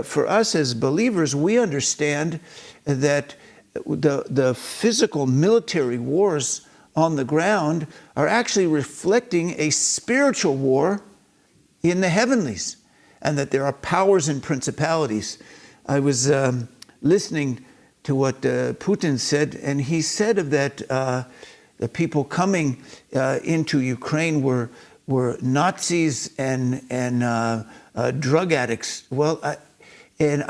for us as believers, we understand that the physical military wars on the ground are actually reflecting a spiritual war in the heavenlies, and that there are powers and principalities. I was listening to what Putin said, and he said that the people coming into Ukraine were Nazis and drug addicts. Well, and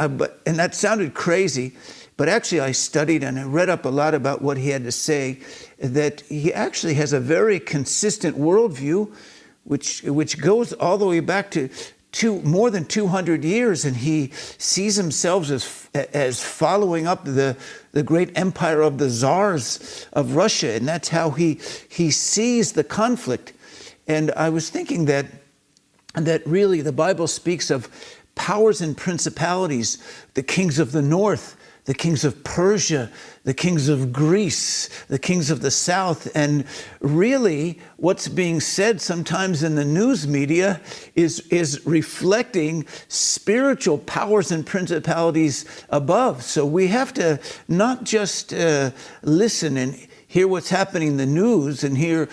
that sounded crazy, but actually I studied and I read up a lot about what he had to say, that he actually has a very consistent worldview, which goes all the way back to more than 200 years, and he sees himself as following up the great empire of the czars of Russia, and that's how he sees the conflict. And I was thinking that really the Bible speaks of powers and principalities, the kings of the north, the kings of Persia, the kings of Greece, the kings of the south. And really what's being said sometimes in the news media is reflecting spiritual powers and principalities above. So we have to not just listen and hear what's happening in the news and hear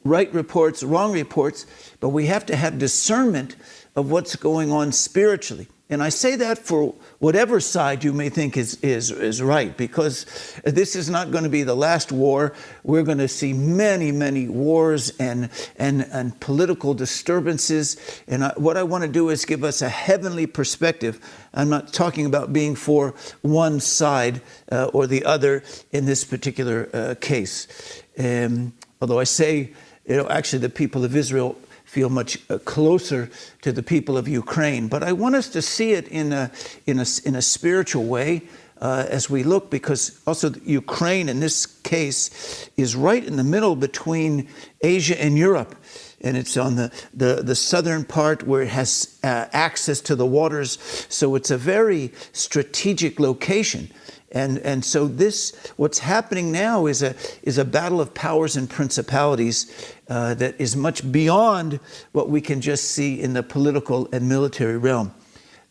right reports, wrong reports, but we have to have discernment of what's going on spiritually. And I say that for whatever side you may think is right, because this is not going to be the last war. We're going to see many, many wars and political disturbances. And what I want to do is give us a heavenly perspective. I'm not talking about being for one side or the other in this particular case. Although I say, actually the people of Israel feel much closer to the people of Ukraine. But I want us to see it in a spiritual way as we look, because also Ukraine in this case is right in the middle between Asia and Europe. And it's on the southern part where it has access to the waters. So it's a very strategic location. And so what's happening now is a battle of powers and principalities that is much beyond what we can just see in the political and military realm.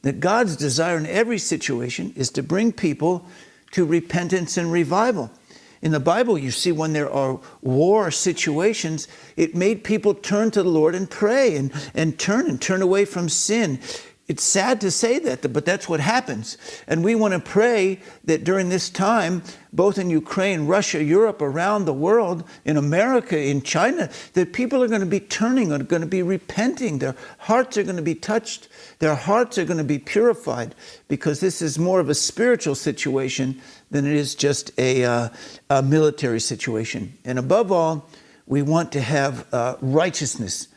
That God's desire in every situation is to bring people to repentance and revival. In the Bible, you see when there are war situations, it made people turn to the Lord and pray and turn away from sin. It's sad to say that, but that's what happens. And we want to pray that during this time, both in Ukraine, Russia, Europe, around the world, in America, in China, that people are going to be turning, are going to be repenting. Their hearts are going to be touched. Their hearts are going to be purified, because this is more of a spiritual situation than it is just a military situation. And above all, we want to have righteousness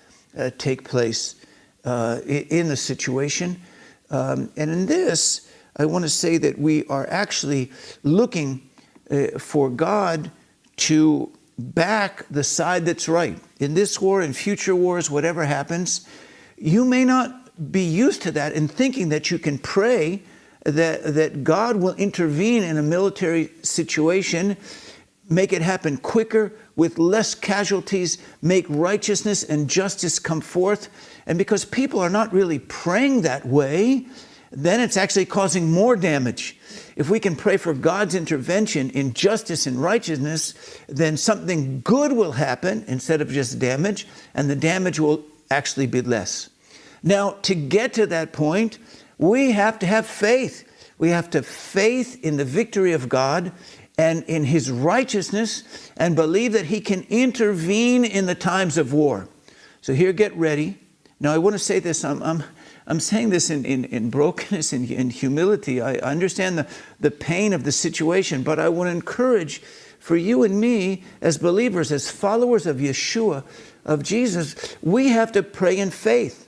take place in the situation. And in this, I want to say that we are actually looking for God to back the side that's right. In this war, in future wars, whatever happens, you may not be used to that and thinking that you can pray that God will intervene in a military situation, make it happen quicker, with less casualties, make righteousness and justice come forth. And because people are not really praying that way, then it's actually causing more damage. If we can pray for God's intervention in justice and righteousness, then something good will happen instead of just damage, and the damage will actually be less. Now, to get to that point, we have to have faith. We have to have faith in the victory of God and in His righteousness, and believe that He can intervene in the times of war. So here, get ready. Now, I want to say this. I'm saying this in brokenness and in humility. I understand the pain of the situation, but I want to encourage for you and me as believers, as followers of Yeshua, of Jesus, we have to pray in faith.